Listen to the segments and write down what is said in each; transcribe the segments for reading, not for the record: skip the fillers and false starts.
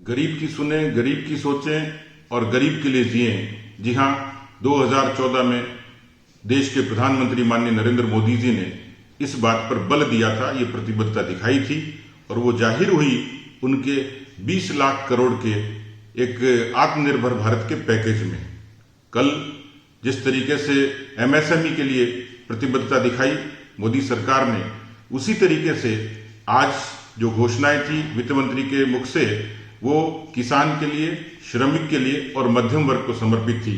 गरीब की सुने, गरीब की सोचें और गरीब के लिए जिए। जी हां, 2014 में देश के प्रधानमंत्री माननीय नरेंद्र मोदी जी ने इस बात पर बल दिया था, ये प्रतिबद्धता दिखाई थी और वो जाहिर हुई उनके 20 लाख करोड़ के एक आत्मनिर्भर भारत के पैकेज में। कल जिस तरीके से एमएसएमई के लिए प्रतिबद्धता दिखाई मोदी सरकार ने, उसी तरीके से आज जो घोषणाएं थी वित्त मंत्री के मुख से, वो किसान के लिए, श्रमिक के लिए और मध्यम वर्ग को समर्पित थी।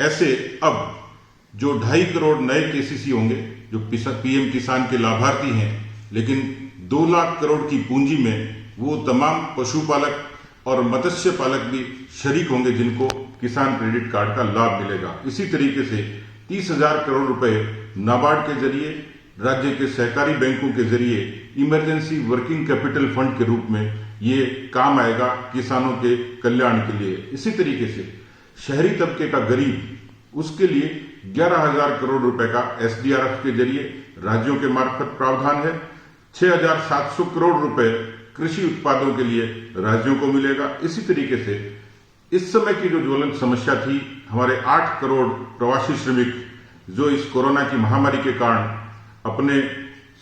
ऐसे अब जो 2.5 करोड़ नए केसीसी होंगे जो पीएम किसान के लाभार्थी हैं, लेकिन 2 लाख करोड़ की पूंजी में वो तमाम पशुपालक और मत्स्य पालक भी शरीक होंगे जिनको किसान क्रेडिट कार्ड का लाभ मिलेगा। इसी तरीके से 30,000 करोड़ रुपए नाबार्ड के जरिए, राज्य के सहकारी बैंकों के जरिए इमरजेंसी वर्किंग कैपिटल फंड के रूप में ये काम आएगा किसानों के कल्याण के लिए। इसी तरीके से शहरी तबके का गरीब, उसके लिए 11,000 करोड़ रुपए का एसडीआरएफ के जरिए राज्यों के मार्फत प्रावधान है। 6,700 करोड़ रुपए कृषि उत्पादों के लिए राज्यों को मिलेगा। इसी तरीके से इस समय की जो ज्वलंत समस्या थी, हमारे 8 करोड़ प्रवासी श्रमिक जो इस कोरोना की महामारी के कारण अपने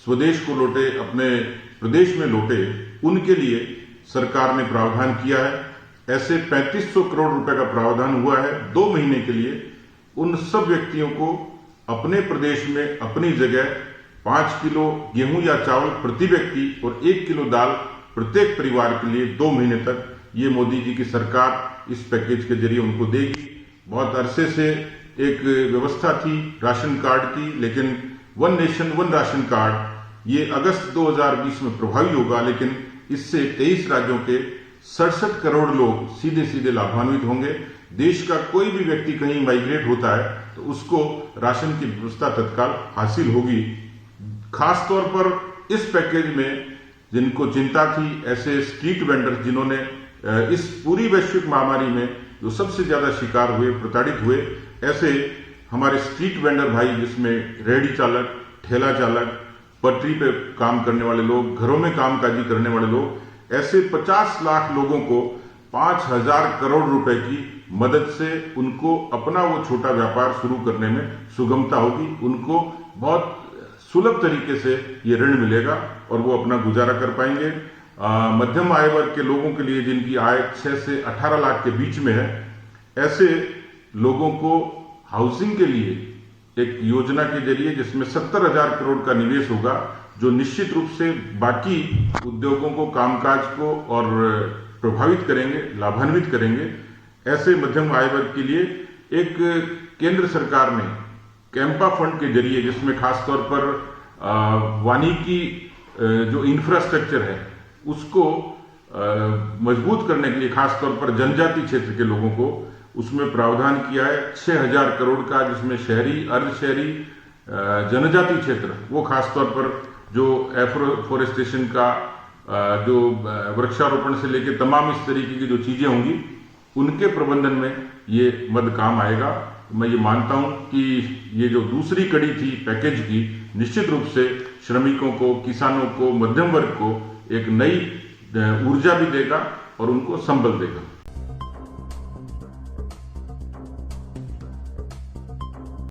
स्वदेश को लौटे, अपने प्रदेश में लौटे, उनके लिए सरकार ने प्रावधान किया है। ऐसे 3500 करोड़ रुपए का प्रावधान हुआ है 2 महीने के लिए। उन सब व्यक्तियों को अपने प्रदेश में अपनी जगह 5 किलो गेहूं या चावल प्रति व्यक्ति और 1 किलो दाल प्रत्येक परिवार के लिए 2 महीने तक ये मोदी जी की सरकार इस पैकेज के जरिए उनको देगी। बहुत अरसे से एक व्यवस्था थी राशन कार्ड की, लेकिन one nation one ration card ये अगस्त 2020 में प्रभावी होगा, लेकिन इससे 23 राज्यों के 67 करोड़ लोग सीधे सीधे लाभान्वित होंगे। देश का कोई भी व्यक्ति कहीं माइग्रेट होता है तो उसको राशन की व्यवस्था तत्काल हासिल होगी। खासतौर पर इस पैकेज में जिनको चिंता थी, ऐसे स्ट्रीट वेंडर जिन्होंने इस पूरी वैश्विक महामारी में जो सबसे ज्यादा शिकार हुए, प्रताड़ित हुए, ऐसे हमारे स्ट्रीट वेंडर भाई, जिसमें रेहड़ी चालक, ठेला चालक, पटरी पे काम करने वाले लोग, घरों में कामकाजी करने वाले लोग, ऐसे 50 लाख लोगों को 5,000 करोड़ रुपए की मदद से उनको अपना वो छोटा व्यापार शुरू करने में सुगमता होगी। उनको बहुत सुलभ तरीके से ये ऋण मिलेगा और वो अपना गुजारा कर पाएंगे। मध्यम आय वर्ग के लोगों के लिए जिनकी आय 6 से 18 लाख के बीच में है, ऐसे लोगों को हाउसिंग के लिए एक योजना के जरिए जिसमें 70,000 करोड़ का निवेश होगा, जो निश्चित रूप से बाकी उद्योगों को, कामकाज को और प्रभावित करेंगे, लाभान्वित करेंगे। ऐसे मध्यम आय वर्ग के लिए एक केंद्र सरकार ने कैंपा फंड के जरिए, जिसमें खासतौर पर वानिकी जो इंफ्रास्ट्रक्चर है उसको मजबूत करने के लिए, खासतौर पर जनजाति क्षेत्र के लोगों को, उसमें प्रावधान किया है 6,000 करोड़ का, जिसमें शहरी, अर्ध शहरी, जनजाति क्षेत्र, वो खासतौर पर जो एफोरेस्टेशन का जो वृक्षारोपण से लेकर तमाम इस तरीके की जो चीजें होंगी, उनके प्रबंधन में ये मद काम आएगा। मैं ये मानता हूं कि ये जो दूसरी कड़ी थी पैकेज की, निश्चित रूप से श्रमिकों को, किसानों को, मध्यम वर्ग को एक नई ऊर्जा भी देगा और उनको संबल देगा।